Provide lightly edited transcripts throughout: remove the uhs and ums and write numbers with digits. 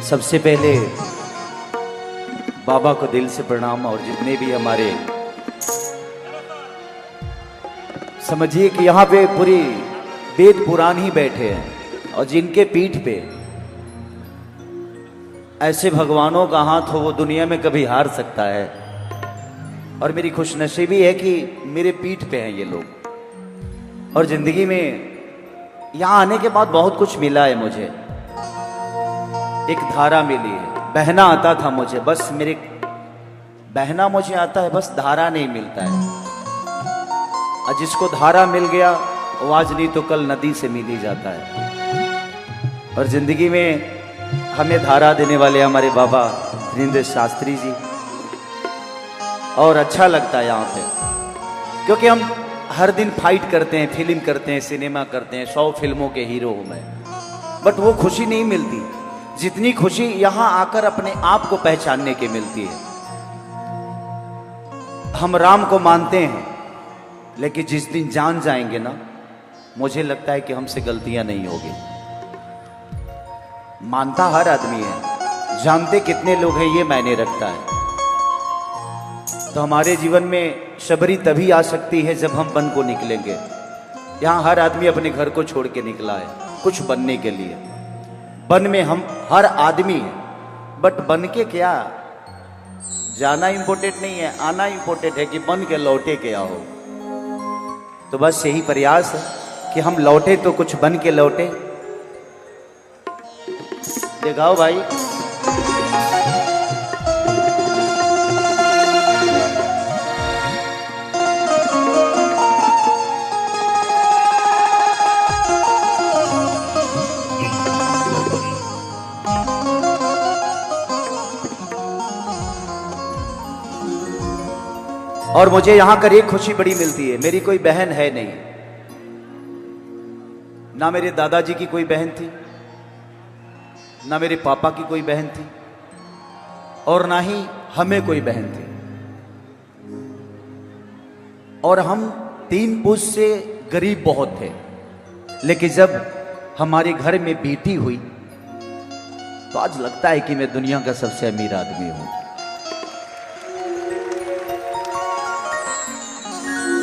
सबसे पहले बाबा को दिल से प्रणाम। और जितने भी हमारे, समझिए कि यहाँ पे पूरी वेद पुराण ही बैठे हैं और जिनके पीठ पे ऐसे भगवानों का हाथ हो वो दुनिया में कभी हार सकता है। और मेरी खुशनसीबी है कि मेरे पीठ पे हैं ये लोग। और जिंदगी में यहाँ आने के बाद बहुत कुछ मिला है मुझे। एक धारा मिली है। बहना आता था मुझे, बस मेरे बहना मुझे आता है, बस धारा नहीं मिलता है। और जिसको धारा मिल गया वो आज नहीं तो कल नदी से मिल ही जाता है। और जिंदगी में हमें धारा देने वाले हमारे बाबा धीरेन्द्र शास्त्री जी। और अच्छा लगता है यहाँ पे, क्योंकि हम हर दिन फाइट करते हैं, फिल्म करते हैं, सिनेमा करते हैं, 100 फिल्मों के हीरो हूं मैं, बट वो खुशी नहीं मिलती जितनी खुशी यहां आकर अपने आप को पहचानने की मिलती है। हम राम को मानते हैं, लेकिन जिस दिन जान जाएंगे ना, मुझे लगता है कि हमसे गलतियां नहीं होगी। मानता हर आदमी है, जानते कितने लोग हैं ये मायने रखता है। तो हमारे जीवन में शबरी तभी आ सकती है जब हम बन को निकलेंगे। यहाँ हर आदमी अपने घर को छोड़ के निकला है कुछ बनने के लिए। बन में हम हर आदमी है, बट बन के क्या, जाना इंपॉर्टेंट नहीं है, आना इंपॉर्टेंट है कि बन के लौटे के आओ। तो बस यही प्रयास है कि हम लौटे तो कुछ बन के लौटे। दिखाओ भाई। और मुझे यहां कर एक खुशी बड़ी मिलती है, मेरी कोई बहन है नहीं। ना मेरे दादाजी की कोई बहन थी, ना मेरे पापा की कोई बहन थी, और ना ही हमें कोई बहन थी। और हम 3 पुरुष से गरीब बहुत थे। लेकिन जब हमारे घर में बेटी हुई तो आज लगता है कि मैं दुनिया का सबसे अमीर आदमी हूं।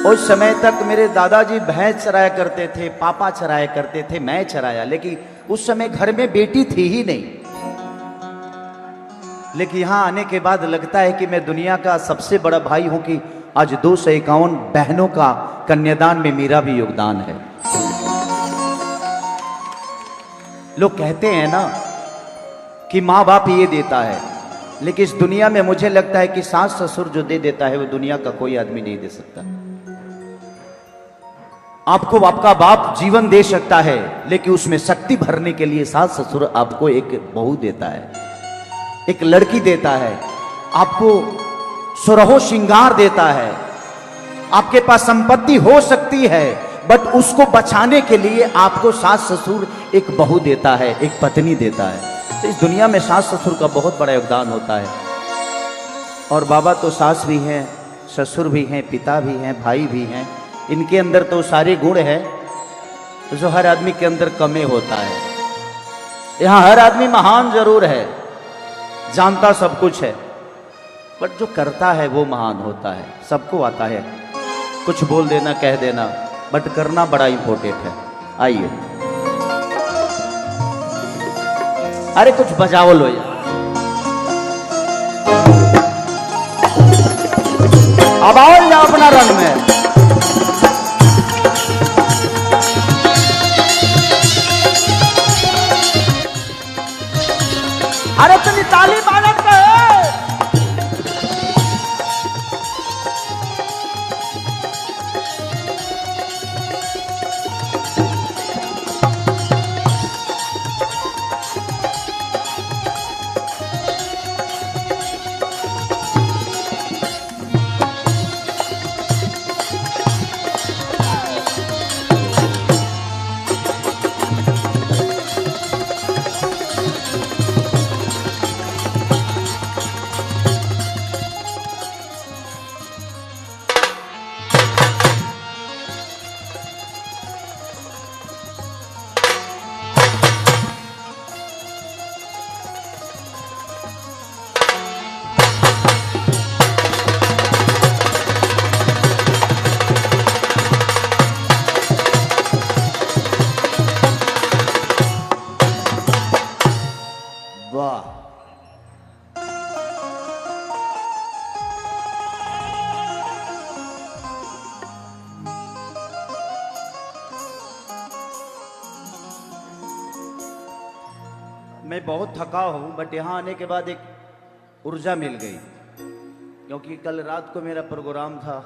उस समय तक मेरे दादाजी भैंस चराया करते थे, पापा चराया करते थे, मैं चराया, लेकिन उस समय घर में बेटी थी ही नहीं। लेकिन यहां आने के बाद लगता है कि मैं दुनिया का सबसे बड़ा भाई हूं कि आज 251 बहनों का कन्यादान में मेरा भी योगदान है। लोग कहते हैं ना कि माँ बाप ये देता है, लेकिन इस दुनिया में मुझे लगता है कि सास ससुर जो दे देता है वो दुनिया का कोई आदमी नहीं दे सकता। आपको आपका बाप जीवन दे सकता है, लेकिन उसमें शक्ति भरने के लिए सास ससुर आपको एक बहू देता है, एक लड़की देता है, आपको सुरहो श्रृंगार देता है। आपके पास संपत्ति हो सकती है, बट उसको बचाने के लिए आपको सास ससुर एक बहू देता है, एक पत्नी देता है। तो इस दुनिया में सास ससुर का बहुत बड़ा योगदान होता है। और बाबा तो सास भी हैं, ससुर भी हैं, पिता भी हैं, भाई भी हैं। इनके अंदर तो सारे गुण हैं जो हर आदमी के अंदर कमे होता है। यहाँ हर आदमी महान जरूर है, जानता सब कुछ है, बट जो करता है वो महान होता है। सबको आता है कुछ बोल देना, कह देना, बट करना बड़ा इंपॉर्टेंट है। आइए, अरे कुछ बजाओ लो यार। अब आओ या अपना रंग में। अरे तुम ताली बालक का है। वाह, मैं बहुत थका हूं, बट यहाँ आने के बाद एक ऊर्जा मिल गई, क्योंकि कल रात को मेरा प्रोग्राम था।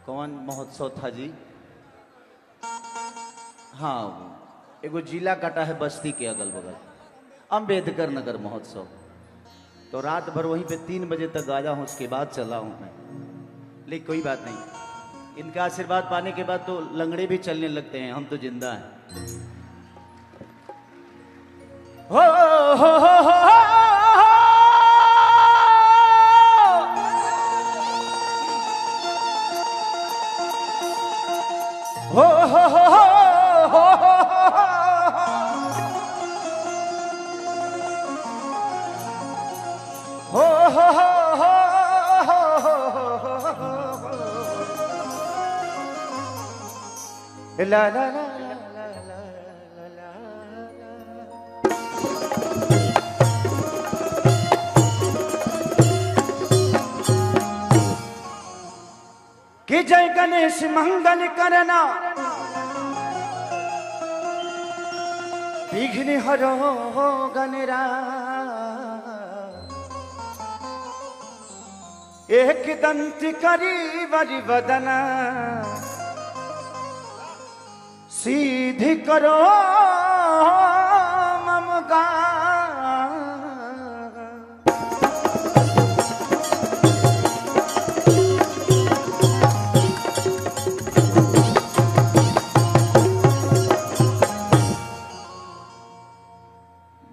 कौन महोत्सव था जी? हाँ, एगो जिला कटा है बस्ती के अगल बगल, अम्बेडकर नगर महोत्सव। तो रात भर वहीं पे 3 बजे तक गाया हूँ, उसके बाद चला हूँ मैं। लेकिन कोई बात नहीं, इनका आशीर्वाद पाने के बाद तो लंगड़े भी चलने लगते हैं, हम तो जिंदा हैं। हो हो हो हो हो हो हो ला ला ला कि जय गणेश मंगल करना, विघ्न हरो गणरा, एक दंत करी वरि वदना, सीधी करो मम गा।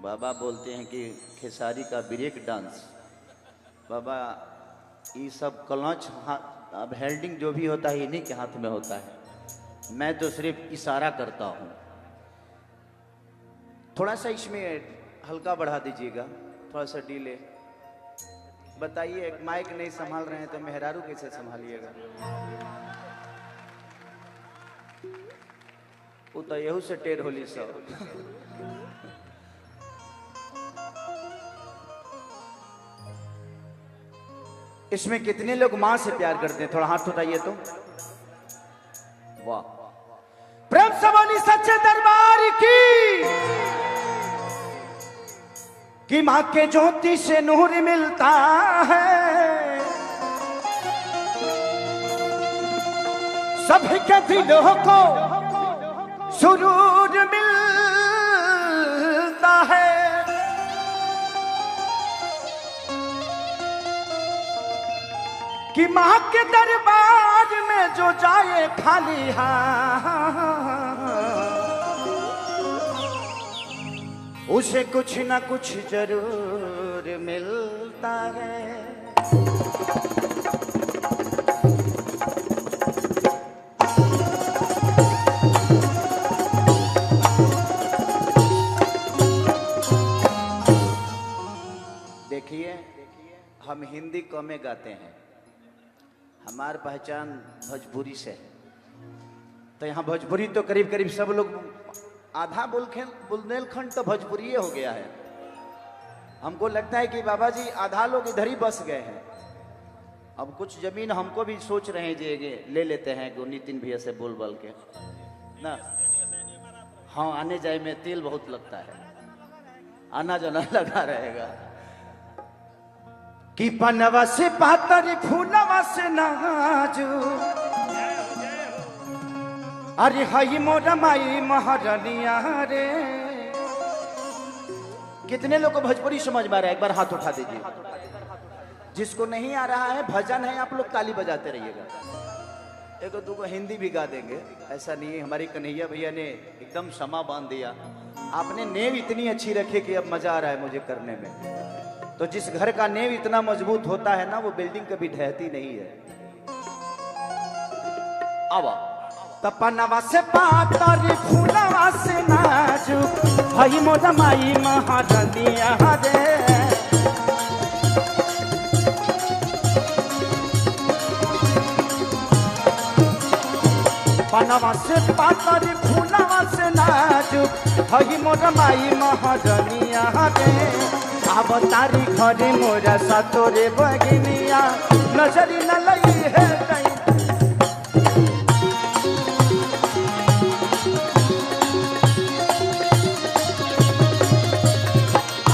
बाबा बोलते हैं कि खेसारी का ब्रेक डांस, बाबा ये सब क्लच अब हेल्डिंग जो भी होता है इन्हीं के हाथ में होता है, मैं तो सिर्फ इशारा करता हूँ। थोड़ा सा इसमें हल्का बढ़ा दीजिएगा, थोड़ा सा डीले। बताइए, एक माइक नहीं संभाल रहे हैं तो मेहरारू कैसे संभालिएगा? वो तो यहू से टेढ़ होली सब। इसमें कितने लोग मां से प्यार करते हैं? थोड़ा हाथ उठाइए तो। वाह, प्रेम से बोली सच्चे दरबार की मां के ज्योति से नूर मिलता है, सभी के दिलों को सुरूर मिलता है। कि मां के दरबार में जो जाए खाली हाथ, उसे कुछ ना कुछ जरूर मिलता है। देखिए, हम हिंदी कम गाते हैं, हमारी पहचान भोजपुरी से है। तो यहाँ भोजपुरी तो करीब करीब सब लोग, आधा बुंदेलखंड तो भोजपुरी हो गया है। हमको लगता है कि बाबा जी आधा लोग इधर ही बस गए हैं। अब कुछ जमीन हमको भी सोच रहे हैं जे ले लेते हैं, नितिन भैया से बोल के ना। हाँ, आने जाए में तेल बहुत लगता है, आना जाना लगा रहेगा। कि पनवा से पातर फूलवा से नाजू, अरे हई मोरा माई महारानिया रे। कितने लोग को भोजपुरी समझ में आ रहा है? एक बार हाथ उठा दीजिए। जिसको नहीं आ रहा है, भजन है, आप लोग ताली बजाते रहिएगा। एक दो हिंदी भी गा देंगे, ऐसा नहीं है। हमारी कन्हैया भैया ने एकदम समा बांध दिया। आपने नेव इतनी अच्छी रखी कि अब मजा आ रहा है मुझे करने में। तो जिस घर का नेव इतना मजबूत होता है ना, वो बिल्डिंग कभी ढहती नहीं है। आवा तपनवा से पातर फूलवा से नाजुक, हई मोरा माई महारानिया रे। पनवा से पातर फूलवा से नाजुक हई मोर माई महाजनिया रे अब तारी घरे मोरा सातोरे बगिनिया नजरी न लई है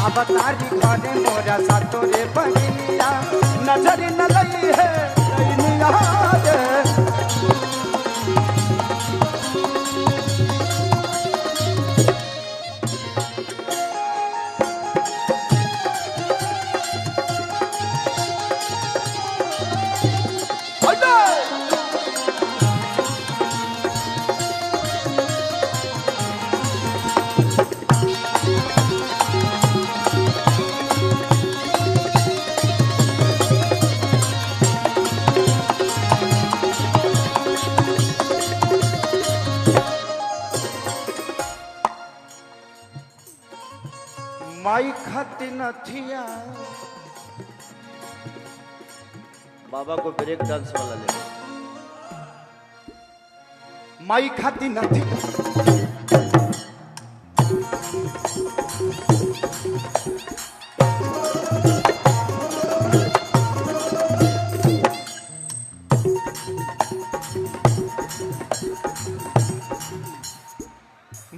अब तारी घरे मोरा सातोरे बगिनिया नजरी न लई है माई खाती नथिया बाबा को ब्रेक डांस वाला ले माई खाती नथिया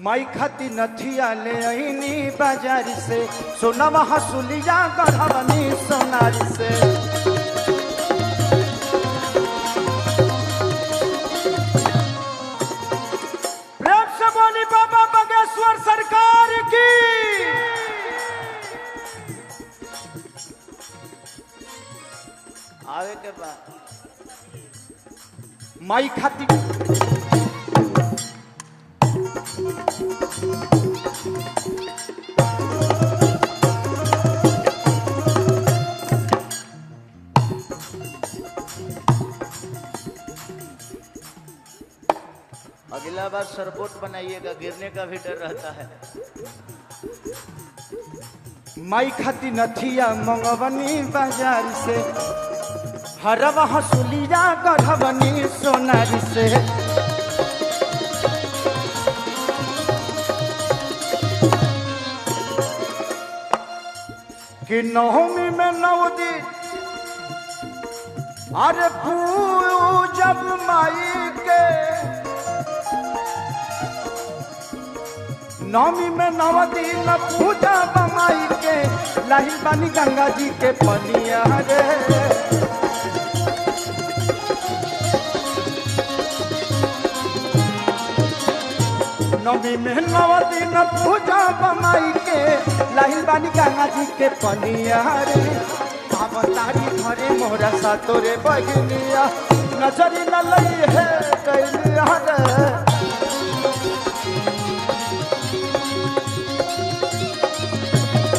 माई खाती नथिया ले आईनी बाजारी से सोनावा हसुलिया गढ़वनी सोनारी से प्रेम से बोली बाबा बागेश्वर सरकार की आवे के बाद माई खाती अगला बार सरबोट बनाइएगा गिरने का भी डर रहता है माई खाती नथिया मंगवनी बाजार से हरवा हसुलिया गढ़वनी सोनारी से कि नवमी में 9 दिन अरे पूजब माई के नवमी में 9 दिन पूजब माई के लाही बानी गंगा जी के पनिया रे नवमी में 9 दिन पूजब माई के लाही बानी गंगा जी के पनिया रे अब तारी घरे मोरा सातोरे बगिनिया नजरी न लई है कैलिया रे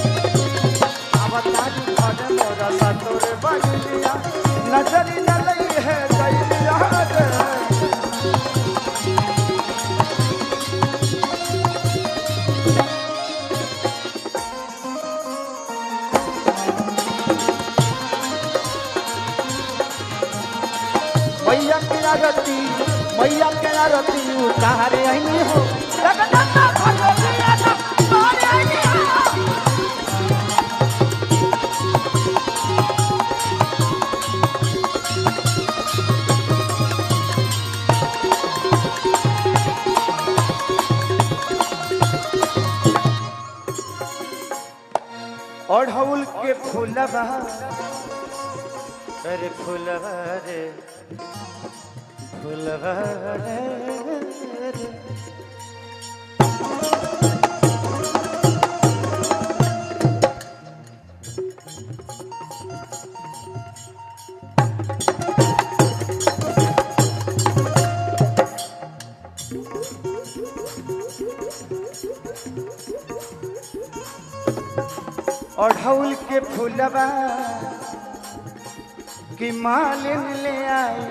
अब तारी घरे मोरा सातोरे बगिनिया नजरी न लई है कैलिया रे मैया के आरती उतारे आईनी हो जगदम्बा भगवतिया तारे आईनी ओढ़ौल के फूलवा अरे फूलवा रे फूलवा रे ओढ़ौल के फूलवा की मालिन ले आई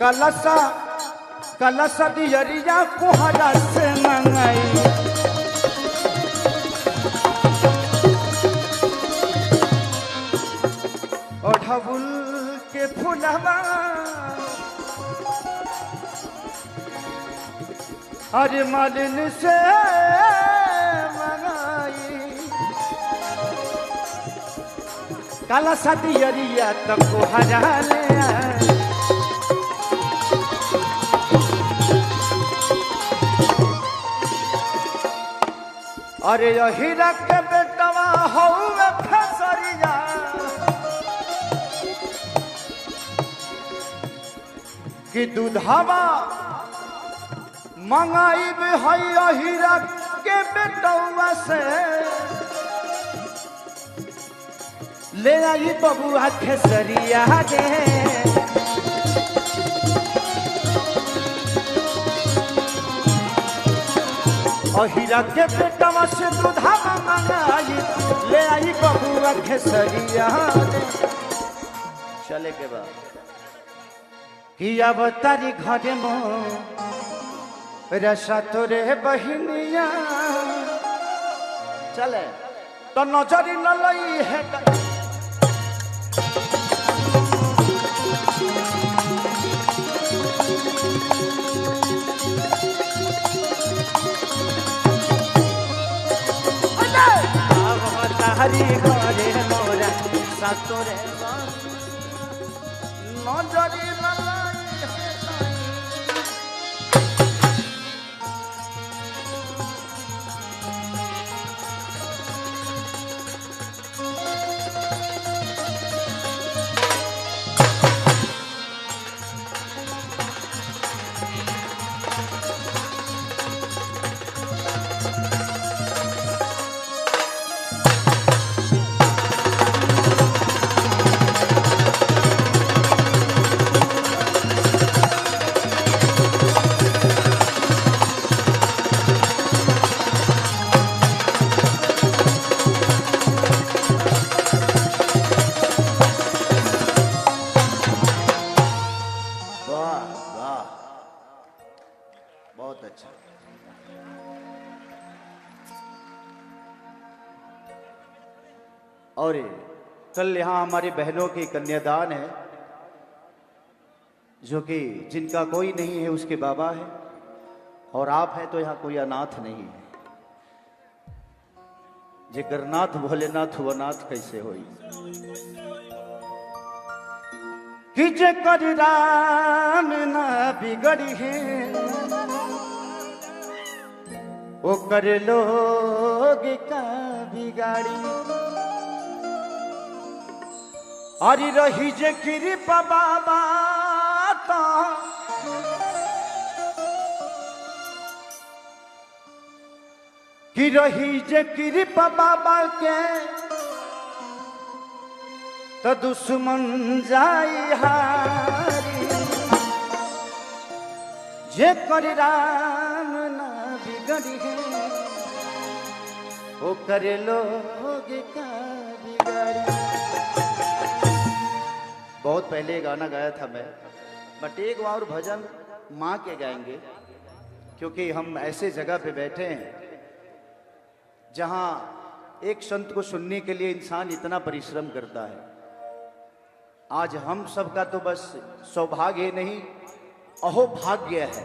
कलसा कलसा दियरिया कोहरा से मंगाई ओढ़ौल के फूलवा अरे मालिन से मंगाई काला सदियरिया तक को हरा ले आई। अरे हीरा के बेटवा हौवे खेसरिया कि दूधवा मंगाई है हीरा के बेटवा से ले आई बबुआ खेसरिया गे। हीरा के बेटवा से दूधवा मंगाई ले आई बबुआ खेसरिया गे। चले के बाद कि अब तारी घर में रसा तोरे बहिनिया चले तो नजरी न लई है हरी घरे मोरा सतोरे नजरी न लई है। बहुत अच्छा। और कल यहाँ हमारी बहनों की कन्यादान है जो कि जिनका कोई नहीं है उसके बाबा है और आप हैं तो यहाँ कोई अनाथ नहीं है। जेकर नाथ भोलेनाथ वो नाथ कैसे होई कि जेकर राम ना बिगड़ी है वो कर लोग का बिगाड़ी। अरे रही जे कृपा बाबा कि रही जे कृपा बाबा के तो दुश्मन जाई हारी। जे कर राम ना बिगड़ी है वो करे लोग का बिगाड़ी। बहुत पहले गाना गाया था मैं, बट एक और भजन माँ के गाएंगे क्योंकि हम ऐसे जगह पे बैठे हैं जहाँ एक संत को सुनने के लिए इंसान इतना परिश्रम करता है। आज हम सबका तो बस सौभाग्य नहीं अहोभाग्य है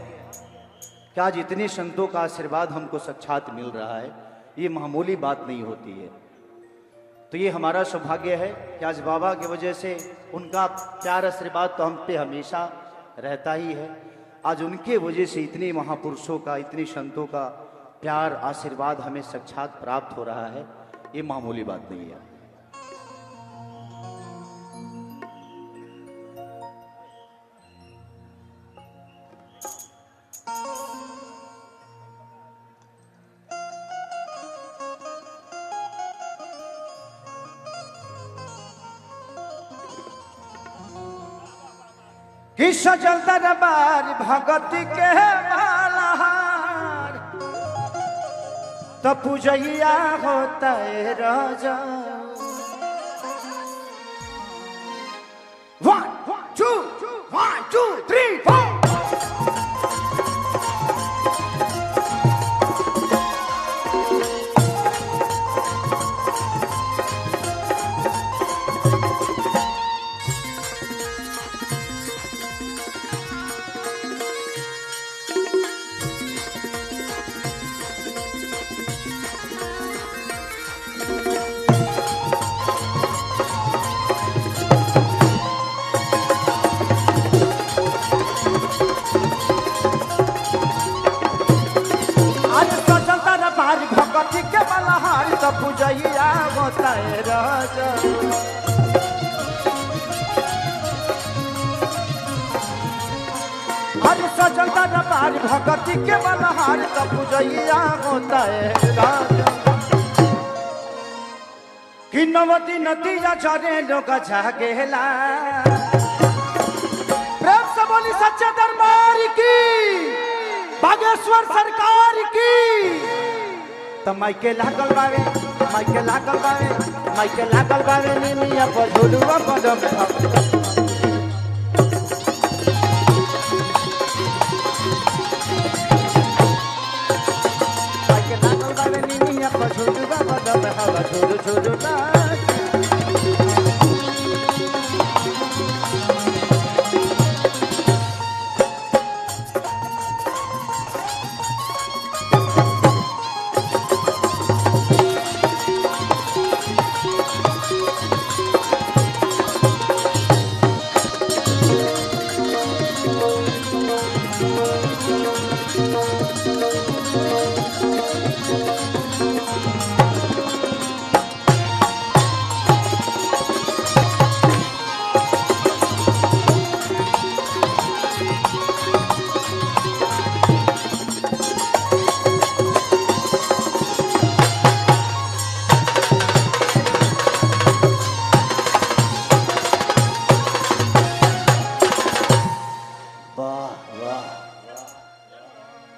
कि आज इतने संतों का आशीर्वाद हमको साक्षात मिल रहा है। ये मामूली बात नहीं होती है, तो ये हमारा सौभाग्य है कि आज बाबा की वजह से उनका प्यार आशीर्वाद तो हम पे हमेशा रहता ही है। आज उनके वजह से इतने महापुरुषों का इतने संतों का प्यार आशीर्वाद हमें साक्षात प्राप्त हो रहा है। ये मामूली बात नहीं है। कि सजल दरबार भगति के बालहार तो पूजैया होता है राजा। 1 2 1 2 3 4 प्यार भगती के बलहार का पूजैया होता है राजा कि नवती नदिया चरे लोग जागेला। प्रेम से बोली सच्चे दरबार की, बागेश्वर सरकार की। तो माइके लागल बावे, माइके लागल बावे, माइके लागल बावे निमिया पर झुलुआ पदम माइके लागल बावे निमिया पर झुलुआ पदम हवा झुलु झुलु ना।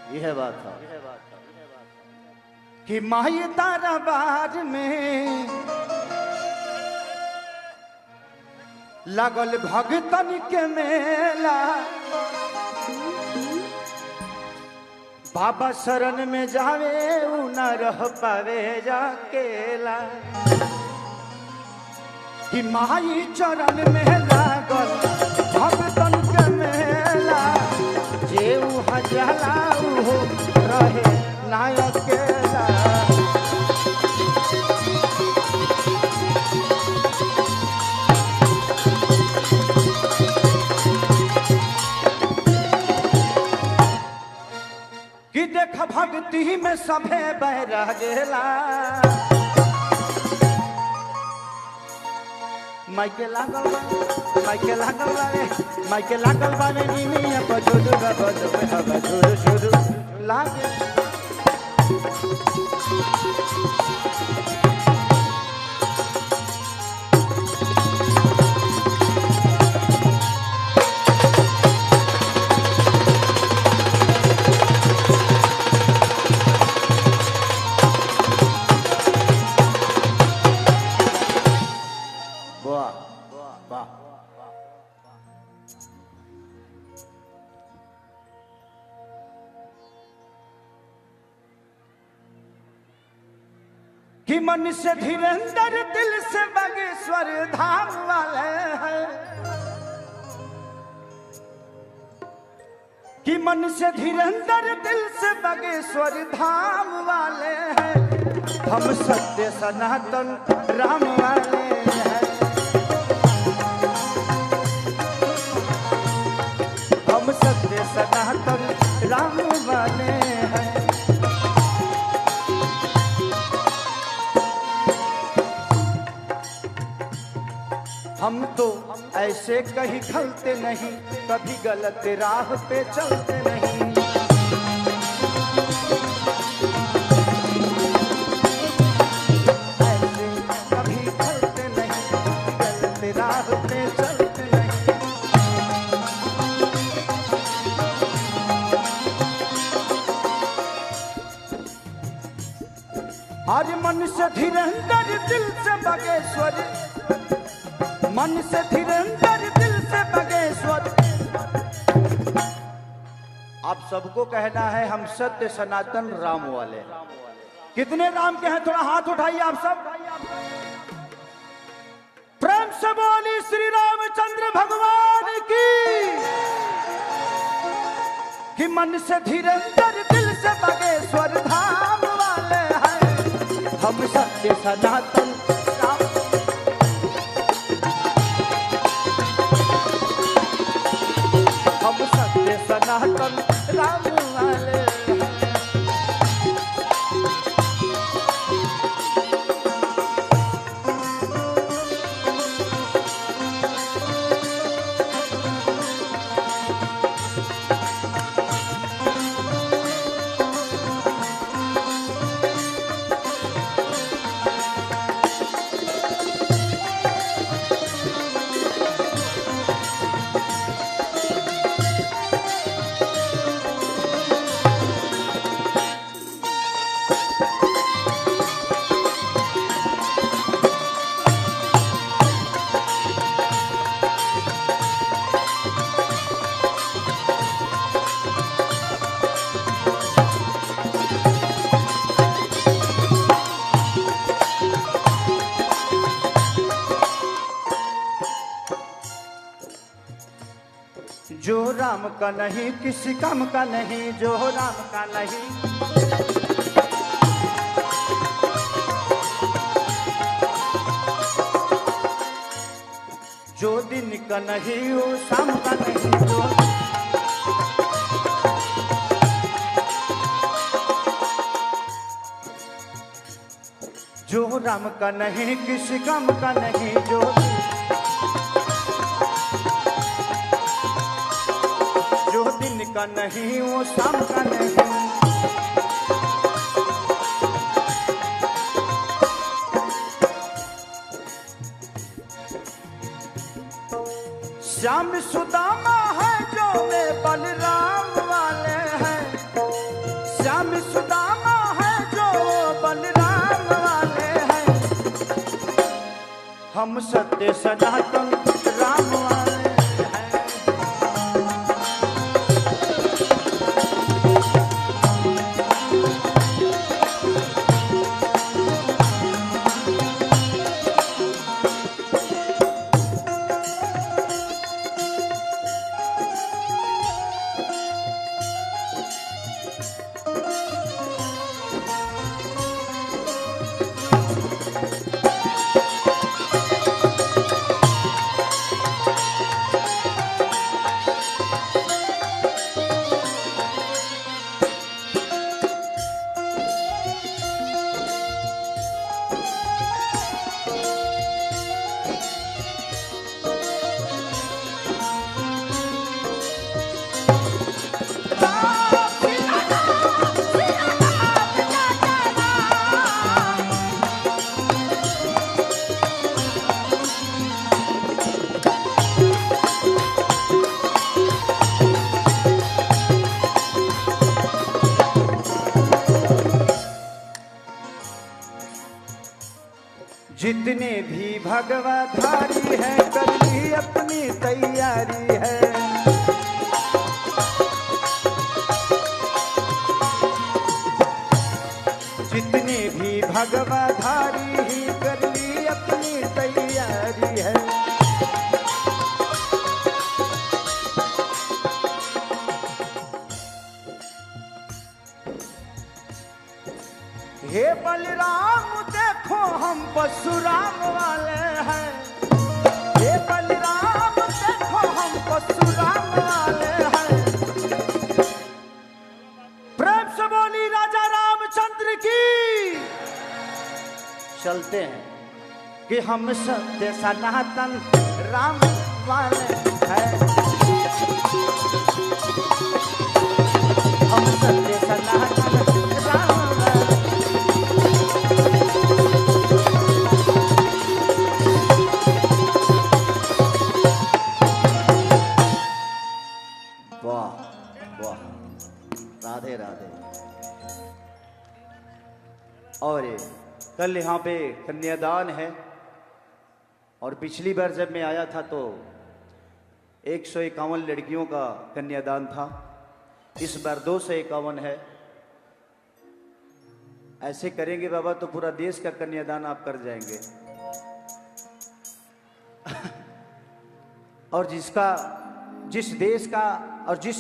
यह बात था कि माही तारा बाज में लगल भगतन के मेला। बाबा शरण में जावे उ न रह पावे जाकेला कि माही चरण में लागल भगतन के मेला। जेऊ हजला हो रहे नायकेला। कि देख भक्ति में सभे बह गेला। माइके लागल बा, माइके लागल बावे, माइके लागल बावे निमिया पर झुलु हवा झुलु झुलु लागे। कि मन से धीरेन्द्र दिल से बागेश्वर धाम वाले हैं। कि मन से धीरेन्द्र दिल से बागेश्वर धाम वाले हैं। हम सत्य सनातन राम वाले हैं। हम सत्य सनातन राम वाले हैं। हम तो ऐसे कहीं खलते नहीं, कभी गलत राह पे चलते नहीं। ऐसे कभी खलते नहीं, गलत राह पे चलते नहीं। आज मन से धीरेन्द्र दिल से बागेश्वर, मन से धीरेन्द्र दिल से बागेश्वर। आप सबको कहना है हम सत्य सनातन राम वाले। कितने राम के हैं थोड़ा हाथ उठाइए आप सब। प्रेम से बोली श्री रामचंद्र भगवान की। कि मन से धीरेन्द्र दिल से बागेश्वर धाम वाले हैं। हम सत्य सनातन राम। हम सत्य सनातन राम वाले। राम का नहीं किसी काम का नहीं, जो राम का नहीं। जो दिन का नहीं वो शाम का नहीं, जो राम का नहीं किसी काम का नहीं, जो दिन का नहीं वो शाम का नहीं। श्याम सुदामा है जो वे बलराम वाले हैं, श्याम सुदामा है जो बलराम वाले हैं। हम सत्य सनातन राम वाले हैं। जितने भी भगवाधारी है कर ली अपनी तैयारी है। जितने भी भगवाधारी ही कर ली अपनी तैयारी है। हे बलराम देखो हम परशुराम वाले हैं, हे बलराम देखो हम परशुराम वाले हैं। प्रेम से बोली राजा रामचंद्र की। चलते हैं कि हम सत्य सनातन राम वाले हैं, हम सत्य सनातन राम वाले। राधे राधे। और कल यहाँ पे कन्यादान है, और पिछली बार जब मैं आया था तो 151 लड़कियों का कन्यादान था, इस बार 251 है। ऐसे करेंगे बाबा तो पूरा देश का कन्यादान आप कर जाएंगे। और जिस देश का और जिस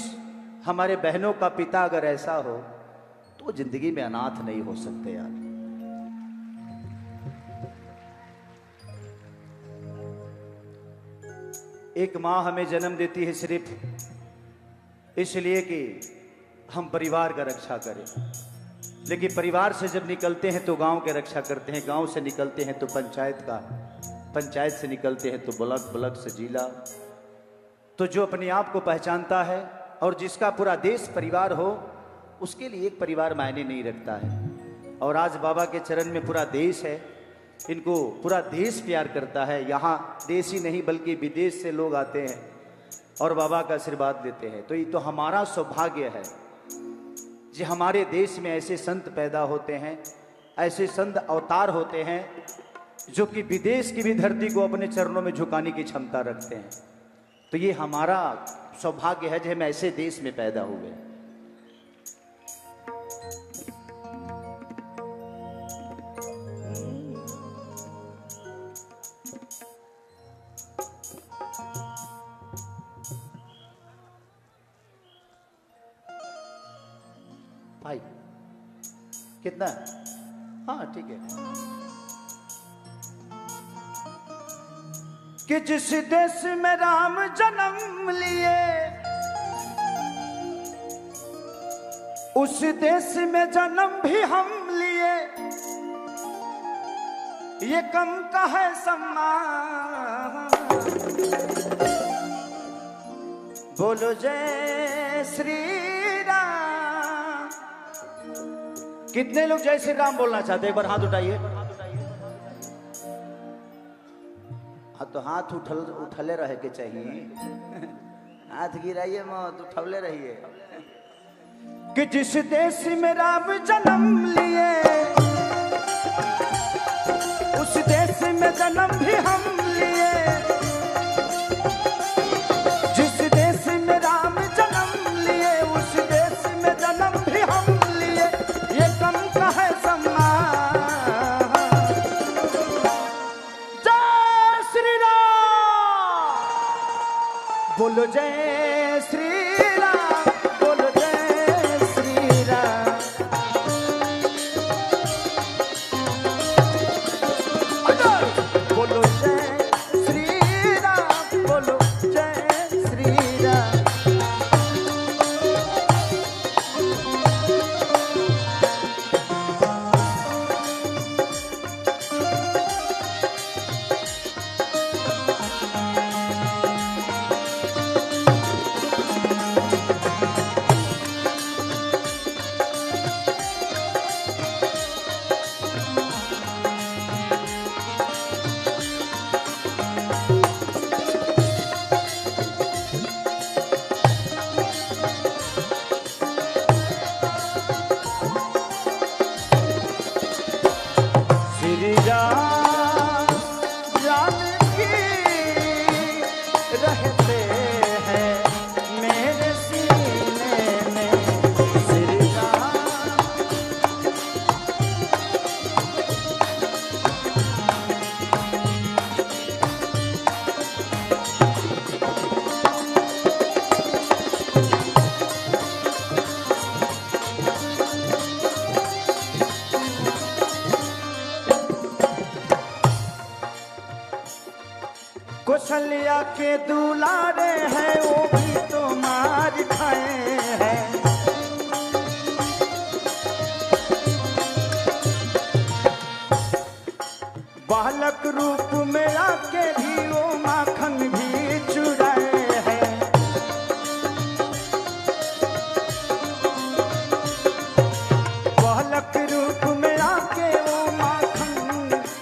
हमारे बहनों का पिता अगर ऐसा हो तो जिंदगी में अनाथ नहीं हो सकते यार। एक माँ हमें जन्म देती है सिर्फ इसलिए कि हम परिवार का रक्षा करें, लेकिन परिवार से जब निकलते हैं तो गांव के रक्षा करते हैं, गांव से निकलते हैं तो पंचायत का, पंचायत से निकलते हैं तो ब्लॉक, ब्लॉक से जिला। तो जो अपने आप को पहचानता है और जिसका पूरा देश परिवार हो, उसके लिए एक परिवार मायने नहीं रखता है। और आज बाबा के चरण में पूरा देश है, इनको पूरा देश प्यार करता है। यहाँ देश ही नहीं बल्कि विदेश से लोग आते हैं और बाबा का आशीर्वाद लेते हैं। तो ये तो हमारा सौभाग्य है कि हमारे देश में ऐसे संत पैदा होते हैं, ऐसे संत अवतार होते हैं जो कि विदेश की भी धरती को अपने चरणों में झुकाने की क्षमता रखते हैं। तो ये हमारा सौभाग्य है जो हम ऐसे देश में पैदा हुए। कितना? हाँ ठीक है। कि जिस देश में राम जन्म लिए उस देश में जन्म भी हम लिए, ये कम का है सम्मान। बोलो जय श्री राम। कितने लोग जय श्री राम बोलना चाहते हैं? एक बार हाथ उठाइए। हाँ तो हाथ उठले रहे के चाहिए। हाथ गिराइए मत, उठौले रहिए। कि जिस देश में राम जन्म लिए उस देश में जन्म भी हम लिए, जिस देश में राम जन्म लिए उस देश में जन्म भी हम लिए, ये कम का है सम्मान। जय श्री राम। बोलो जय श्री राम, बोलो जय श्री राम। बोलो जय श्री राम, बोलो जय श्री राम। श्री राम जानकी रहते हैं मेरे सीने में। श्री राम कौशल्या के दुलारे हैं वो भी तो मार खाए हैं। बालक रूप में आके भी वो माखन भी चुराए हैं। बालक रूप में आके वो माखन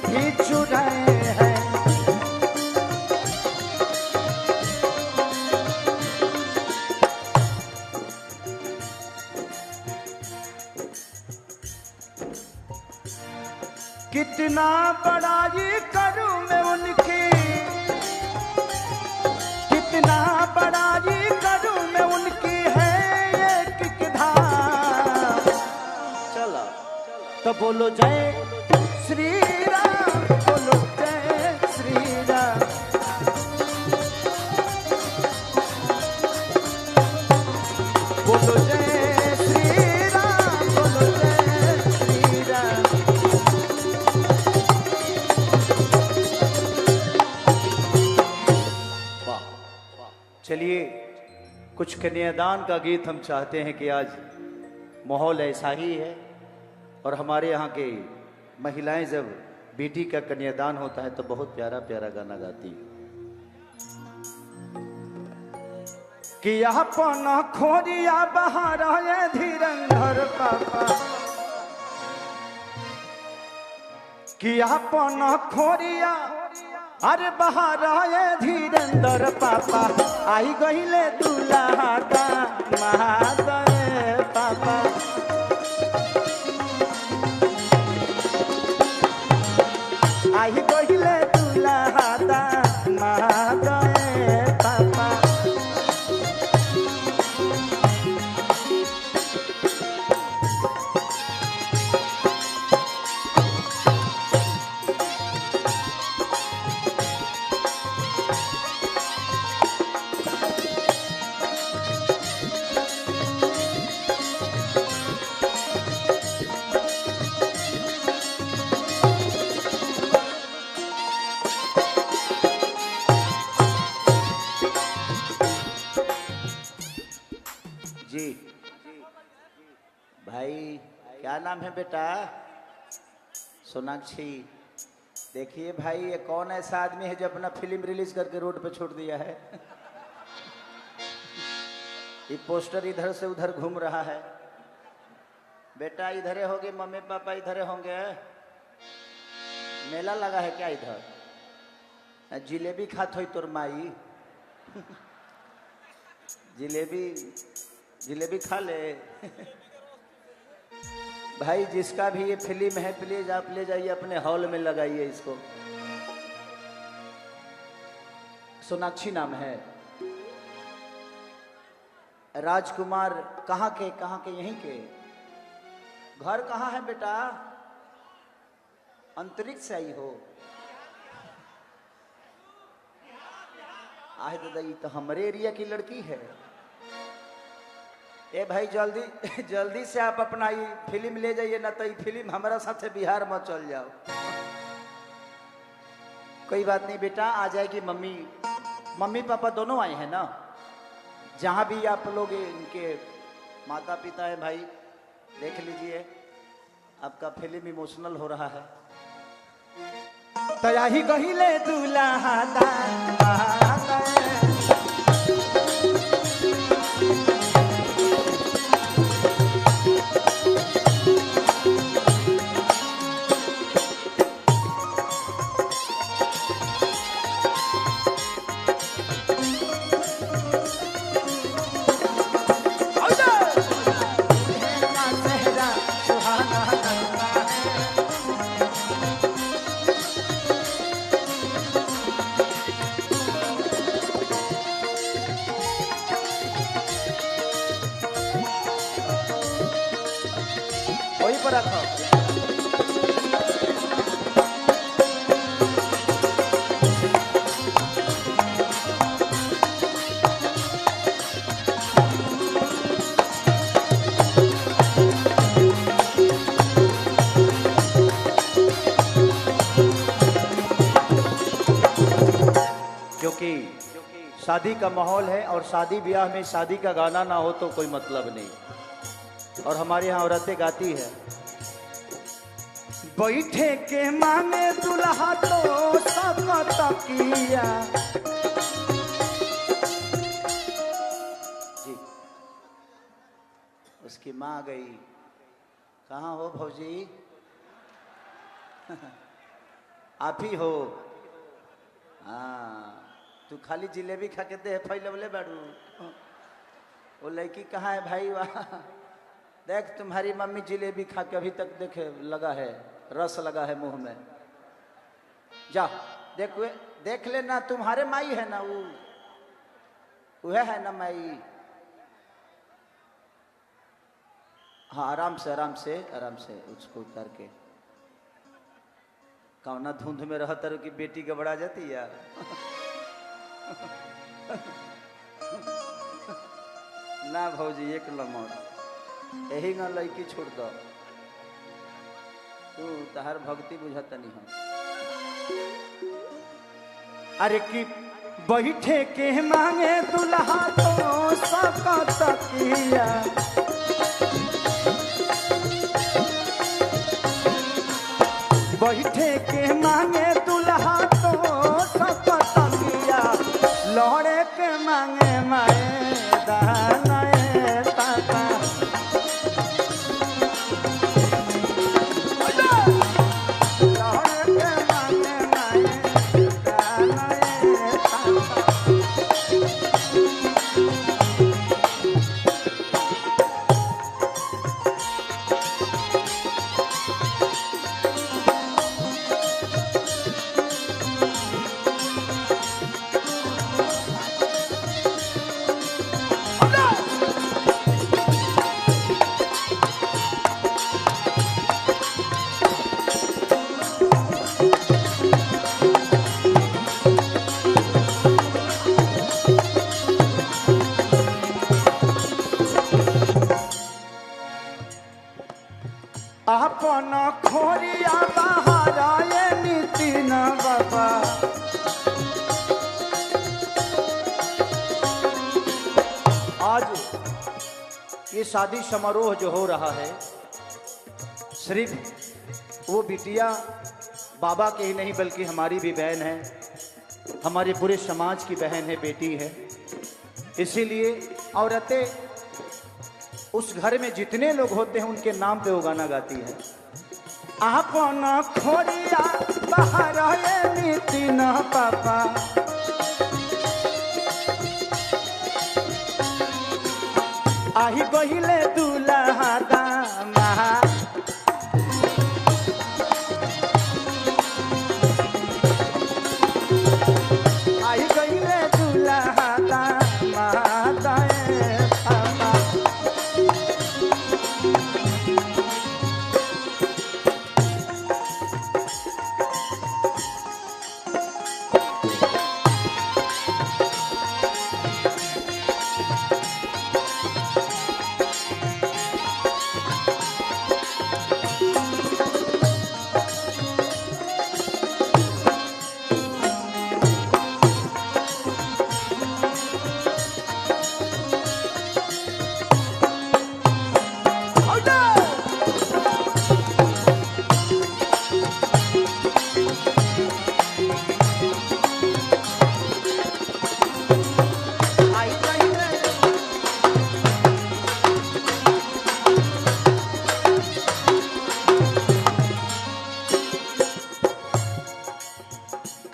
भी चुराए हैं। कितना बड़ाई करूं मैं उनकी, कितना बड़ाई करूं मैं उनकी है एक धाम। चलो तो बोलो जय श्री राम, बोलो जय श्री राम। बोलो जय श्री राम, बोलो जय श्री राम। चलिए कुछ कन्यादान का गीत हम चाहते हैं कि आज माहौल ऐसा ही है और हमारे यहाँ के महिलाएं जब बेटी का कन्यादान होता है तो बहुत प्यारा प्यारा गाना गाती है कि अपन खोरिया बहार धीरंधर पापा, कि अपन खोरिया अरे बहार धीरेन्द्र पापा, आई गहिले दूल्हा का महादय पापा। आई गहिले दूल्हा का महादय पापा। नाम है बेटा? सोनाक्षी। देखिए भाई, ये कौन ऐसा आदमी है जो अपना फिल्म रिलीज करके रोड पे छोड़ दिया है? ये पोस्टर इधर से उधर घूम रहा है। बेटा इधर होगे, मम्मी पापा इधर होंगे। मेला लगा है क्या इधर? जिलेबी खात हो तोर माई। जिलेबी खा ले। भाई जिसका भी ये फिल्म है, प्लीज आप ले जाइए अपने हॉल में लगाइए इसको। सोनाक्षी नाम है। राजकुमार कहाँ के यहीं के? घर कहाँ है बेटा? अंतरिक्ष से आई हो? आह दादा, ये तो हमारे एरिया की लड़की है। ए भाई जल्दी से आप अपना ये फिल्म ले जाइए, ना तो ये फिल्म हमारा साथ बिहार में चल जाओ। कोई बात नहीं बेटा, आ जाएगी मम्मी पापा दोनों आए हैं ना। जहां भी आप लोग इनके माता पिता है भाई, देख लीजिए आपका फिल्म इमोशनल हो रहा है। तया ही कहिले दुल्हा वही पर रखो। क्योंकि शादी का माहौल है और शादी ब्याह में शादी का गाना ना हो तो कोई मतलब नहीं। और हमारे यहाँ औरतें गाती है, बैठे के मांगे दुल्हा तो सब तकिया। जी, उसकी माँ गई। कहाँ हो भौजी? आप ही हो? हाँ, तू खाली जिलेबी खा के दे फैलवले बाड़ू। वो लड़की कहाँ है भाई? वहाँ देख, तुम्हारी मम्मी जिलेबी खा के अभी तक देखे लगा है, रस लगा है मुंह में। जा देख लेना, तुम्हारे माई है ना वह है ना माई। हाँ, आराम से उसको उतार के। कौना धुंध में रहता रो कि बेटी गबड़ा जाती यार। ना भौजी, एक लमर यही न लड़की छोड़ दो। तू तहार भक्ति बुझता नहीं हो। अरे कि बैठे के मांगे दुल्हा तो सबका तकिया। बैठे के मांगे दुल्हा तो सबका तकिया। लौड़े के मांगे माए दानाए ताता। अपन खोरिया बहाराए नितिन बाबा। आज ये शादी समारोह जो हो रहा है, सिर्फ वो बिटिया बाबा के ही नहीं बल्कि हमारी भी बहन है, हमारे पूरे समाज की बहन है, बेटी है। इसीलिए औरतें उस घर में जितने लोग होते हैं उनके नाम पे वो गाना गाती है। आपन खोरिया बाहर नीति न पापा, आही गहिले दूल्हा दामा, आही गहिले दूल्हा दामा दाए पापा।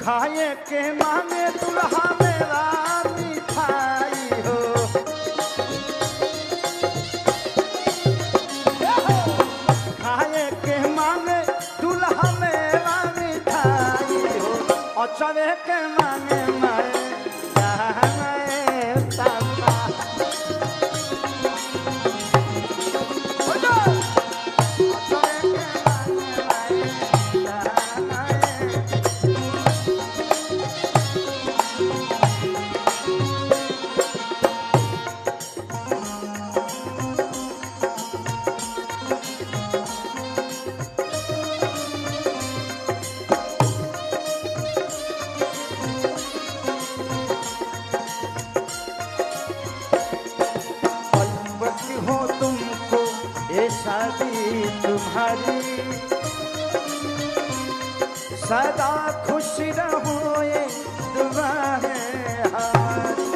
खाए के मांगे दुल्हा मेरा मिठाई हो, खाए के मांगे दुल्हा मेरा मिठाई हो, और चवे के मांगे माए हो तुमको ये शादी तुम्हारी, सदा खुश रहो ये दुआ है हमारी।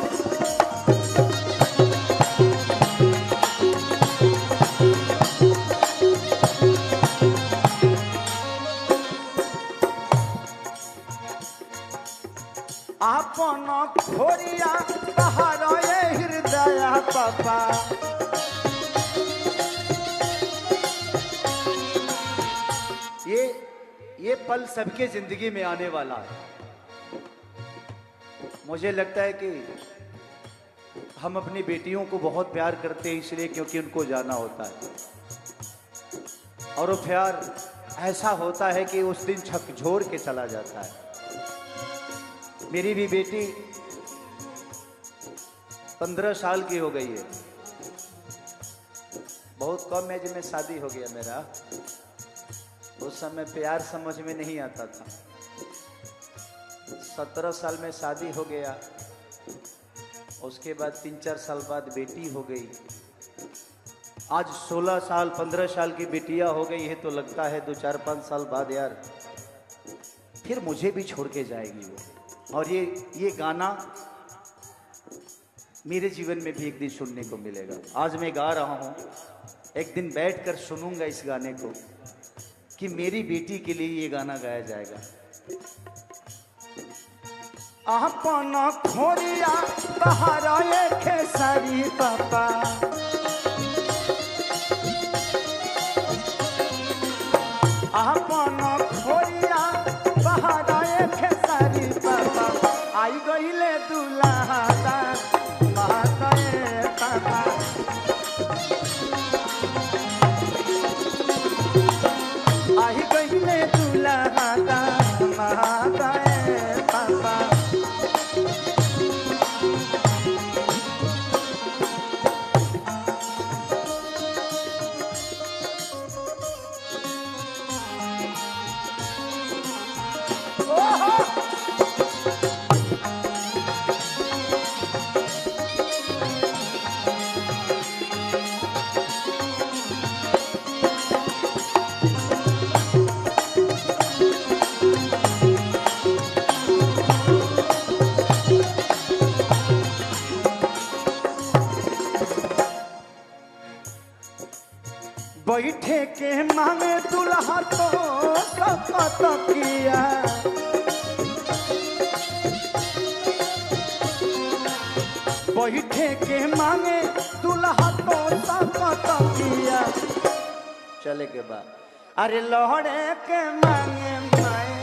आपन खोरिया बाहर ये हृदय पापा, ये पल सबके जिंदगी में आने वाला है। मुझे लगता है कि हम अपनी बेटियों को बहुत प्यार करते हैं इसलिए क्योंकि उनको जाना होता है, और वो प्यार ऐसा होता है कि उस दिन झकझोर के चला जाता है। मेरी भी बेटी 15 साल की हो गई है, बहुत कम एज में शादी हो गया मेरा। उस समय प्यार समझ में नहीं आता था। 17 साल में शादी हो गया, उसके बाद 3-4 साल बाद बेटी हो गई। आज 16 साल 15 साल की बेटियां हो गई है, तो लगता है 2-4-5 साल बाद यार फिर मुझे भी छोड़ के जाएगी वो। और ये गाना मेरे जीवन में भी एक दिन सुनने को मिलेगा। आज मैं गा रहा हूँ, एक दिन बैठकर सुनूंगा इस गाने को कि मेरी बेटी के लिए ये गाना गाया जाएगा। आपन खोरिया बाहर ये खेसारी पापा, आपन खोरिया बाहर ये खेसारी पापा, आई गईले दूल्हा महाताए पापा, आई गईले दूल्हा महाताए पापा। चले के बाद अरे लोहड़े के मांगे माए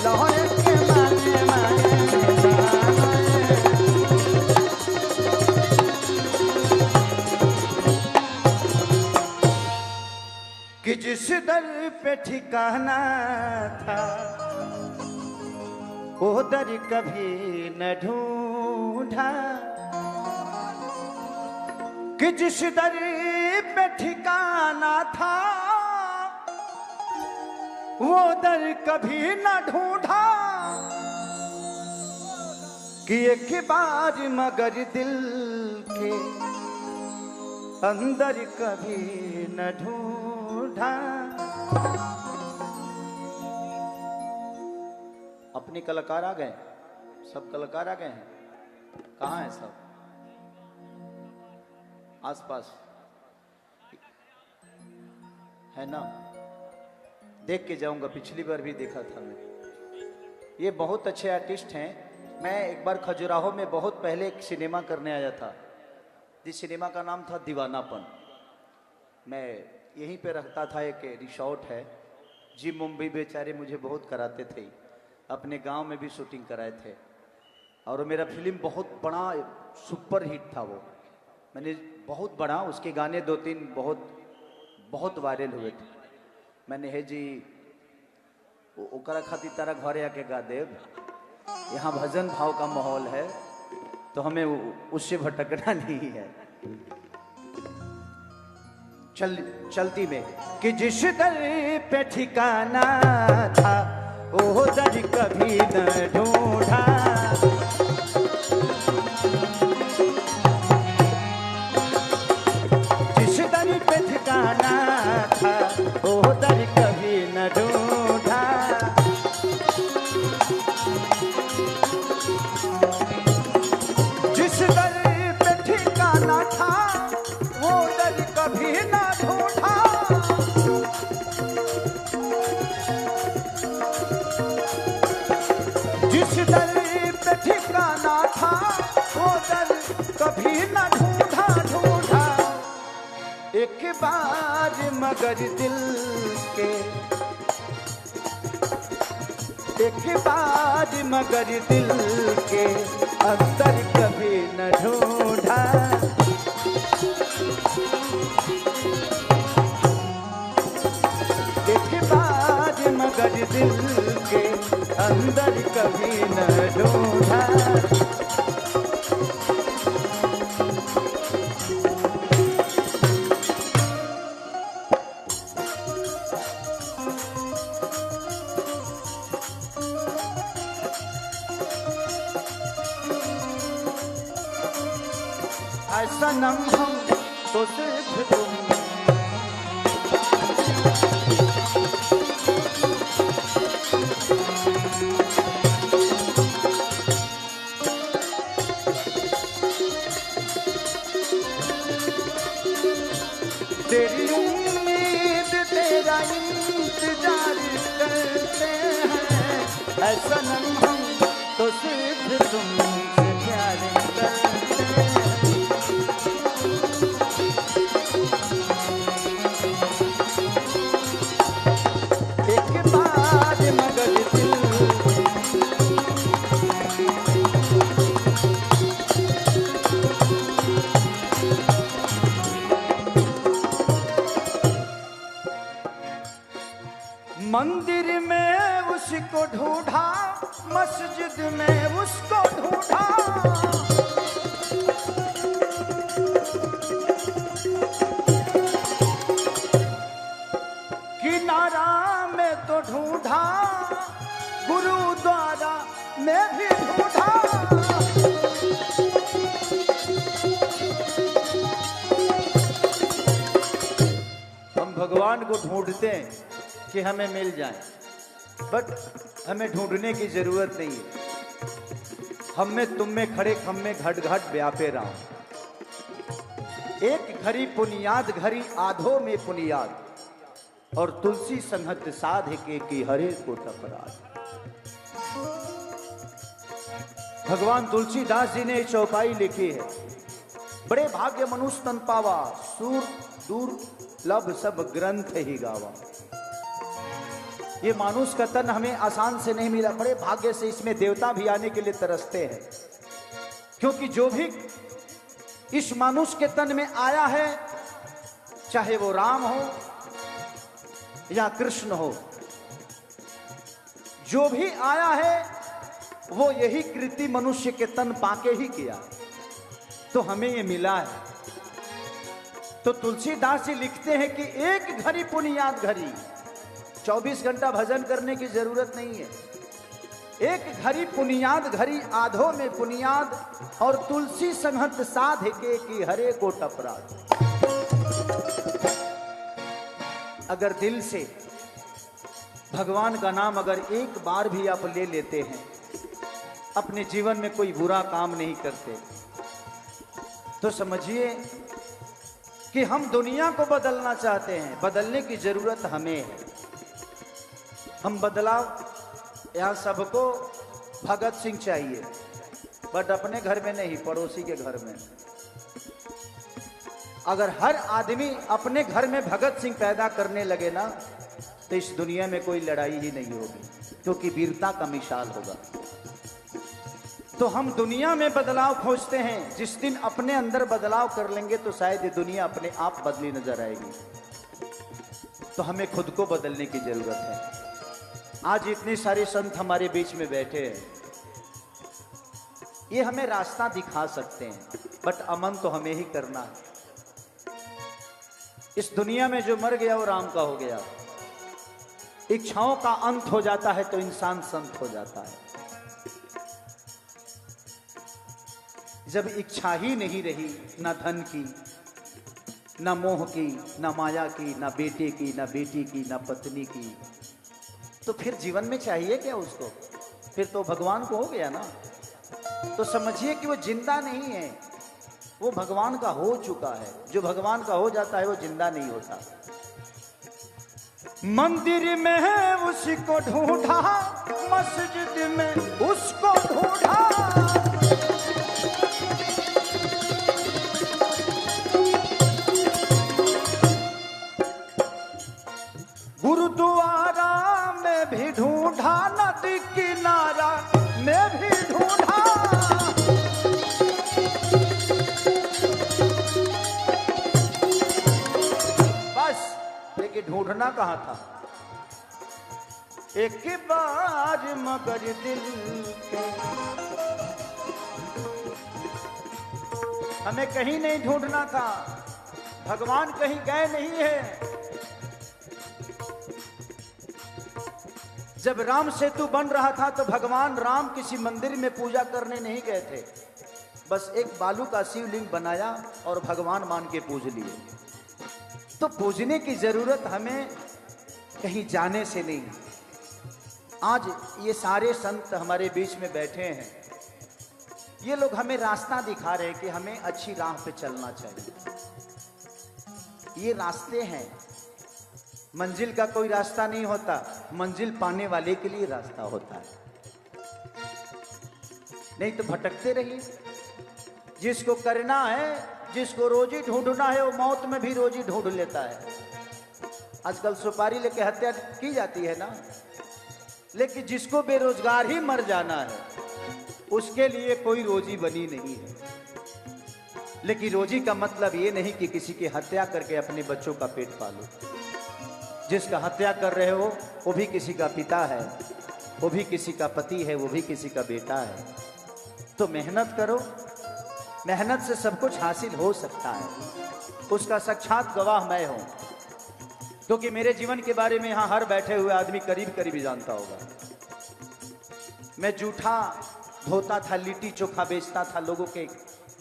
लोहड़े के मांगे माए कि जिस दर पे ठिकाना था वो दर कभी न ढूंढा कि जिस दर पे ठिकाना था वो दर कभी न ढूंढा कि एक बार मगर दिल के अंदर कभी न ढूंढा। अपने कलाकार आ गए, सब कलाकार आ गए हैं, कहाँ हैं सब? आसपास है ना? देख के जाऊंगा, पिछली बार भी देखा था मैं। ये बहुत अच्छे आर्टिस्ट हैं। मैं एक बार खजुराहो में बहुत पहले एक सिनेमा करने आया था, जिस सिनेमा का नाम था दीवानापन। मैं यहीं पे रहता था, एक रिसोर्ट है जी। मुंबई बेचारे मुझे बहुत कराते थे, अपने गांव में भी शूटिंग कराए थे। और मेरा फिल्म बहुत बड़ा सुपर हिट था वो, मैंने बहुत बड़ा, उसके गाने 2-3 बहुत वायरल हुए थे। मैंने है जी ओकरा खातिर तारा घरे आके गा देव, यहाँ भजन भाव का माहौल है तो हमें उससे भटकना नहीं है। चलती में कि जिस दर पे ठिकाना था वो दर कभी न ढूंढा। जिस दर पे ठिकाना था वो दर कभी न ढूंढा। जिस दर पे ठिकाना था वो दर कभी न ढूंढा। जिस दर पे ठिकाना था वो दर कभी न ढूंढा। एक बार मगर दिल के, एक बार मगर दिल के अंदर कभी न ढूंढा। एक बार मगर दिल के अंदर कभी न ढूंढा। सनम हम तो सिर्फ तुम, तेरी उम्मीद तेरा इंतजार करते हैं। ऐ सनम हम तो सिर्फ तुमसे प्यार करते हैं। मंदिर में उसको ढूंढा, मस्जिद में उसको ढूंढा। किनारा में तो ढूंढा, गुरुद्वारा में भी ढूंढा। हम भगवान को ढूंढते हैं कि हमें मिल जाए, बट हमें ढूंढने की जरूरत नहीं है। हम में तुम में खड़े खम में घट घट व्यापे राम। एक घड़ी पुनियाद घड़ी आधो में पुनियाद, और तुलसी संहत साध के की हरे को टपराध। भगवान तुलसीदास जी ने चौपाई लिखी है, बड़े भाग्य मनुष्य तन पावा, सूर दूर लब सब ग्रंथ ही गावा। ये मानुष का तन हमें आसान से नहीं मिला, बड़े भाग्य से इसमें देवता भी आने के लिए तरसते हैं, क्योंकि जो भी इस मानुष के तन में आया है, चाहे वो राम हो या कृष्ण हो, जो भी आया है वो यही कृति मनुष्य के तन पाके ही किया, तो हमें ये मिला है। तो तुलसीदास जी लिखते हैं कि एक घड़ी पुनियाद घड़ी, 24 घंटा भजन करने की जरूरत नहीं है, एक घड़ी पुनियाद घड़ी आधो में पुनियाद, और तुलसी संहत साध के की हरे को टपराध। अगर दिल से भगवान का नाम अगर एक बार भी आप ले लेते हैं, अपने जीवन में कोई बुरा काम नहीं करते, तो समझिए कि हम दुनिया को बदलना चाहते हैं। बदलने की जरूरत हमें है। हम बदलाव, यहाँ सबको भगत सिंह चाहिए, बट अपने घर में नहीं, पड़ोसी के घर में। अगर हर आदमी अपने घर में भगत सिंह पैदा करने लगे ना, तो इस दुनिया में कोई लड़ाई ही नहीं होगी, क्योंकि वीरता का मिसाल होगा। तो हम दुनिया में बदलाव खोजते हैं, जिस दिन अपने अंदर बदलाव कर लेंगे तो शायद ये दुनिया अपने आप बदली नजर आएगी। तो हमें खुद को बदलने की जरूरत है। आज इतने सारे संत हमारे बीच में बैठे हैं, ये हमें रास्ता दिखा सकते हैं, बट अमन तो हमें ही करना है। इस दुनिया में जो मर गया वो राम का हो गया। इच्छाओं का अंत हो जाता है तो इंसान संत हो जाता है। जब इच्छा ही नहीं रही, ना धन की, ना मोह की, ना माया की, ना बेटे की, ना बेटी की, ना पत्नी की, तो फिर जीवन में चाहिए क्या उसको? फिर तो भगवान को हो गया ना। तो समझिए कि वो जिंदा नहीं है, वो भगवान का हो चुका है। जो भगवान का हो जाता है वो जिंदा नहीं होता। मंदिर में है उसको ढूंढा, मस्जिद में उसको ढूंढा, गुरुद्वारा में भी ढूंढा, नदी किनारा में भी ढूंढा, बस लेकिन ढूंढना कहाँ था? एक बार मगर दिल के, हमें कहीं नहीं ढूंढना था, भगवान कहीं गए नहीं है। जब राम सेतु बन रहा था तो भगवान राम किसी मंदिर में पूजा करने नहीं गए थे, बस एक बालू का शिवलिंग बनाया और भगवान मान के पूज लिए। तो पूजने की जरूरत हमें कहीं जाने से नहीं। आज ये सारे संत हमारे बीच में बैठे हैं, ये लोग हमें रास्ता दिखा रहे हैं कि हमें अच्छी राह पे चलना चाहिए। ये रास्ते हैं, मंजिल का कोई रास्ता नहीं होता, मंजिल पाने वाले के लिए रास्ता होता है। नहीं तो भटकते रहिए। जिसको करना है, जिसको रोजी ढूंढना है, वो मौत में भी रोजी ढूंढ लेता है। आजकल सुपारी लेके हत्या की जाती है ना, लेकिन जिसको बेरोजगार ही मर जाना है, उसके लिए कोई रोजी बनी नहीं है। लेकिन रोजी का मतलब ये नहीं कि किसी की हत्या करके अपने बच्चों का पेट पालो। जिसका हत्या कर रहे हो वो भी किसी का पिता है, वो भी किसी का पति है, वो भी किसी का बेटा है। तो मेहनत करो, मेहनत से सब कुछ हासिल हो सकता है। उसका साक्षात गवाह मैं हूं, क्योंकि मेरे जीवन के बारे में यहां हर बैठे हुए आदमी करीब करीब जानता होगा। मैं जूठा धोता था, लिट्टी चोखा बेचता था लोगों के।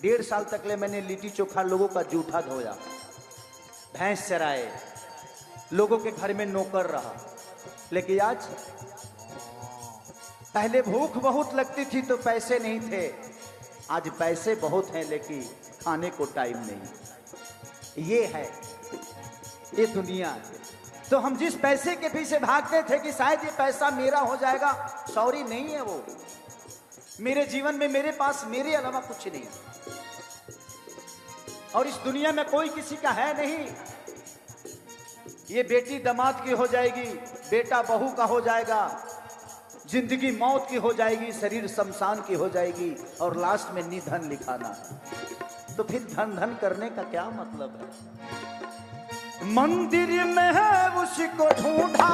1.5 साल तक ले मैंने लिट्टी चोखा लोगों का जूठा धोया, भैंस चराए, लोगों के घर में नौकर रहा। लेकिन आज, पहले भूख बहुत लगती थी तो पैसे नहीं थे, आज पैसे बहुत हैं लेकिन खाने को टाइम नहीं। ये है, ये दुनिया है। तो हम जिस पैसे के पीछे भागते थे कि शायद ये पैसा मेरा हो जाएगा, सॉरी नहीं है वो। मेरे जीवन में मेरे पास मेरे अलावा कुछ नहीं, और इस दुनिया में कोई किसी का है नहीं। ये बेटी दामाद की हो जाएगी, बेटा बहू का हो जाएगा, जिंदगी मौत की हो जाएगी, शरीर शमशान की हो जाएगी, और लास्ट में निधन लिखाना है। तो फिर धन धन करने का क्या मतलब है? मंदिर में है उसको ढूंढा,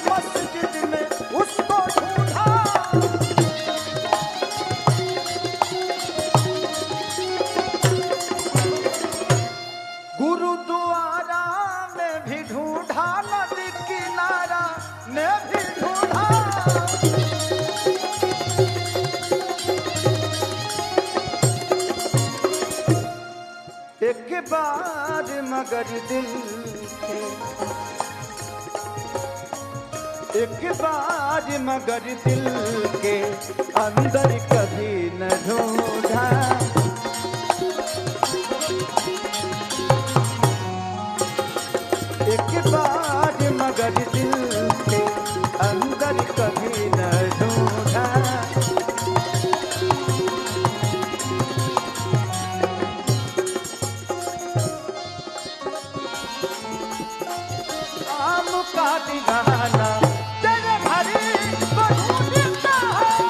मस्जिद में उसको ढूंढा, गुरुद्वारा में भी ढूंढा, नदी किनारा में भी ढूंढा, एक बार मगर दिल के, एक बार मगर दिल के अंदर कभी न ढूंढा, एक बार मगर दिल के अंदर कभी न ढूंढा। आम का दीवाना तेरे भरी को ढूंढता है,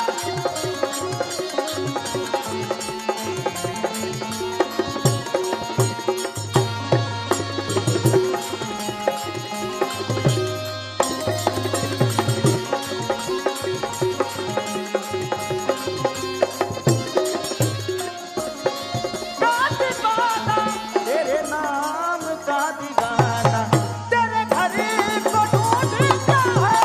तेरे नाम का दीवाना तेरे घरे को ढूंढता है।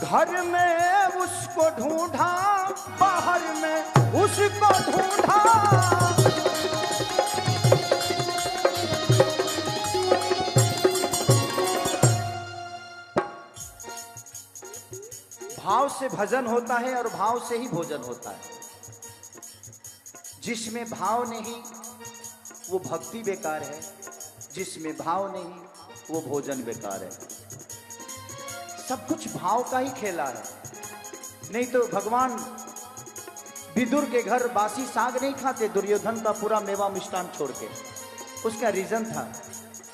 घर में उसको ढूंढा, बाहर में उसको ढूंढा, भाव से भजन होता है और भाव से ही भोजन होता है। जिसमें भाव नहीं वो भक्ति बेकार है, जिसमें भाव नहीं वो भोजन बेकार है। सब कुछ भाव का ही खेला है। नहीं तो भगवान विदुर के घर बासी साग नहीं खाते, दुर्योधन का पूरा मेवा मिष्टान छोड़ के। उसका रीजन था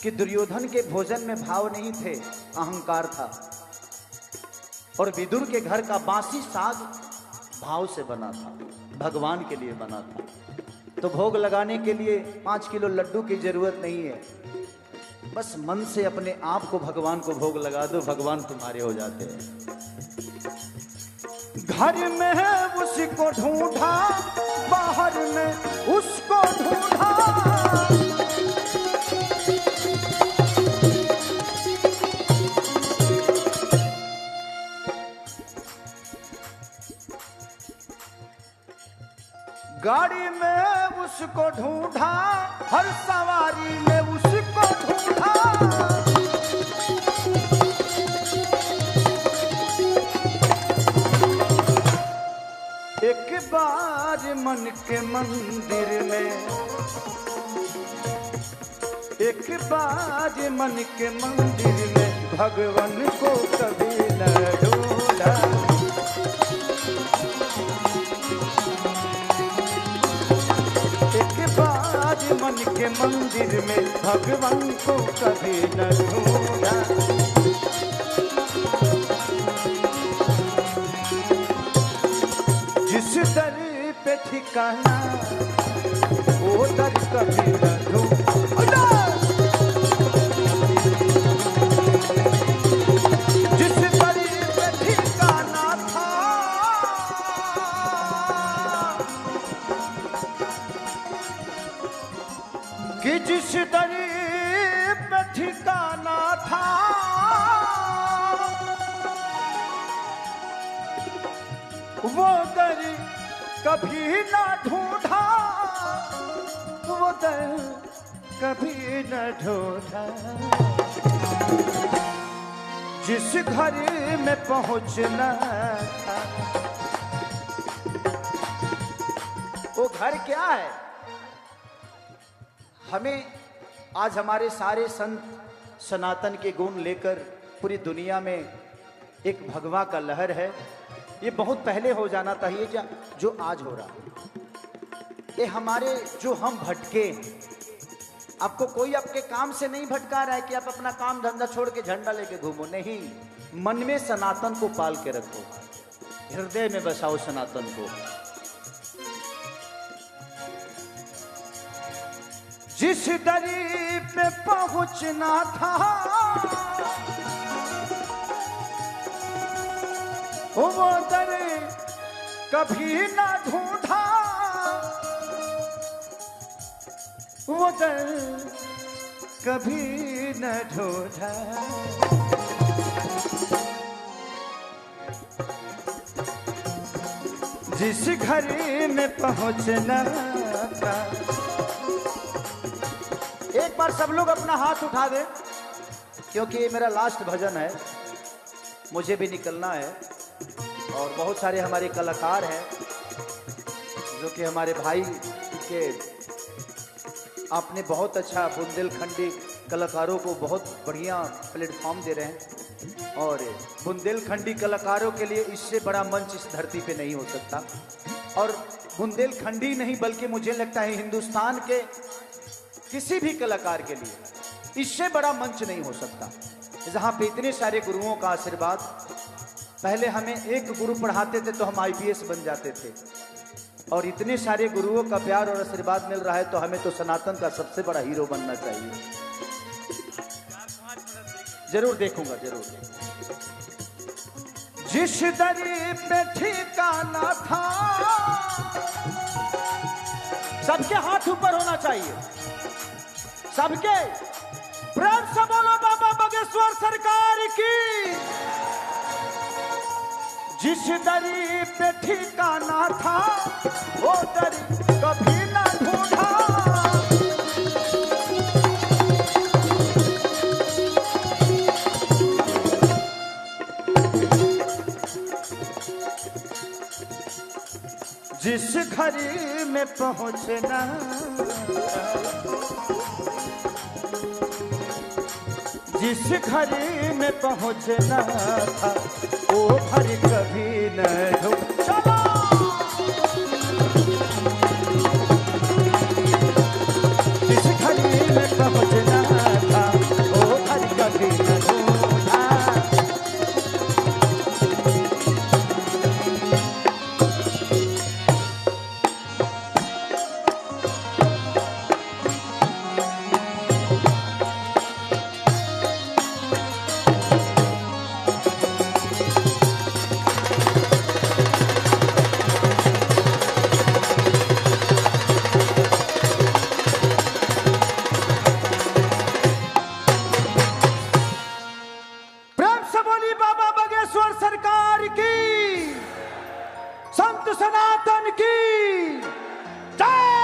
कि दुर्योधन के भोजन में भाव नहीं थे, अहंकार था, और विदुर के घर का बासी साग भाव से बना था, भगवान के लिए बना था। तो भोग लगाने के लिए 5 किलो लड्डू की जरूरत नहीं है, बस मन से अपने आप को भगवान को भोग लगा दो, भगवान तुम्हारे हो जाते हैं। घर में है उसको ढूंढा, बाहर में उसको ढूंढा, गाड़ी में उसको ढूंढा, हर सवारी में उसको ढूंढा, एक बार मन के मंदिर में, एक बार मन के मंदिर में भगवान को कभी न ढूंढा, एक बार मन के मंदिर में भगवान को कभी न ढूंढा। जिस दर पे ठिकाना वो दर कभी न ढूंढा, जिस दर पे ठिकाना था कि जिस दर पे ठिकाना था वो दर कभी ना ढूंढा, वो दर कभी न ढूंढा। जिस घर में पहुंचना था, वो घर क्या है? हमें आज हमारे सारे संत सनातन के गुण लेकर पूरी दुनिया में एक भगवा का लहर है। ये बहुत पहले हो जाना चाहिए जो आज हो रहा है। ये हमारे जो हम भटके, आपको कोई आपके काम से नहीं भटका रहा है कि आप अपना काम धंधा छोड़ के झंडा लेके घूमो, नहीं। मन में सनातन को पाल के रखो, हृदय में बसाओ सनातन को। जिस दरी पे पहुंचना था, वो दर कभी ना ढूंढा, वो दर कभी न ढूंढा। जिस घर में पहुंचना था, एक बार सब लोग अपना हाथ उठा दें, क्योंकि ये मेरा लास्ट भजन है, मुझे भी निकलना है। और बहुत सारे हमारे कलाकार हैं जो कि हमारे भाई के, आपने बहुत अच्छा बुंदेलखंडी कलाकारों को बहुत बढ़िया प्लेटफॉर्म दे रहे हैं। और बुंदेलखंडी कलाकारों के लिए इससे बड़ा मंच इस धरती पे नहीं हो सकता। और बुंदेलखंडी नहीं बल्कि मुझे लगता है हिंदुस्तान के किसी भी कलाकार के लिए इससे बड़ा मंच नहीं हो सकता, जहाँ पे इतने सारे गुरुओं का आशीर्वाद। पहले हमें एक गुरु पढ़ाते थे तो हम IPS बन जाते थे, और इतने सारे गुरुओं का प्यार और आशीर्वाद मिल रहा है तो हमें तो सनातन का सबसे बड़ा हीरो बनना चाहिए। जरूर देखूंगा, जरूर। जिस दरी पे ठिकाना था, सबके हाथ ऊपर होना चाहिए, सबके। प्रेम से बोलो बाबा बागेश्वर सरकार की। जिस दरी पे ठिकाना था, वो दरी कभी ना ढूंढा। जिस घर में पहुंचना, जिस घर में पहुंचना था, वो घर कभी न ढूंढा। जिस घर में पहुंचना था, वो घर कभी न ढूंढा। सरकार की, संत सनातन की जय।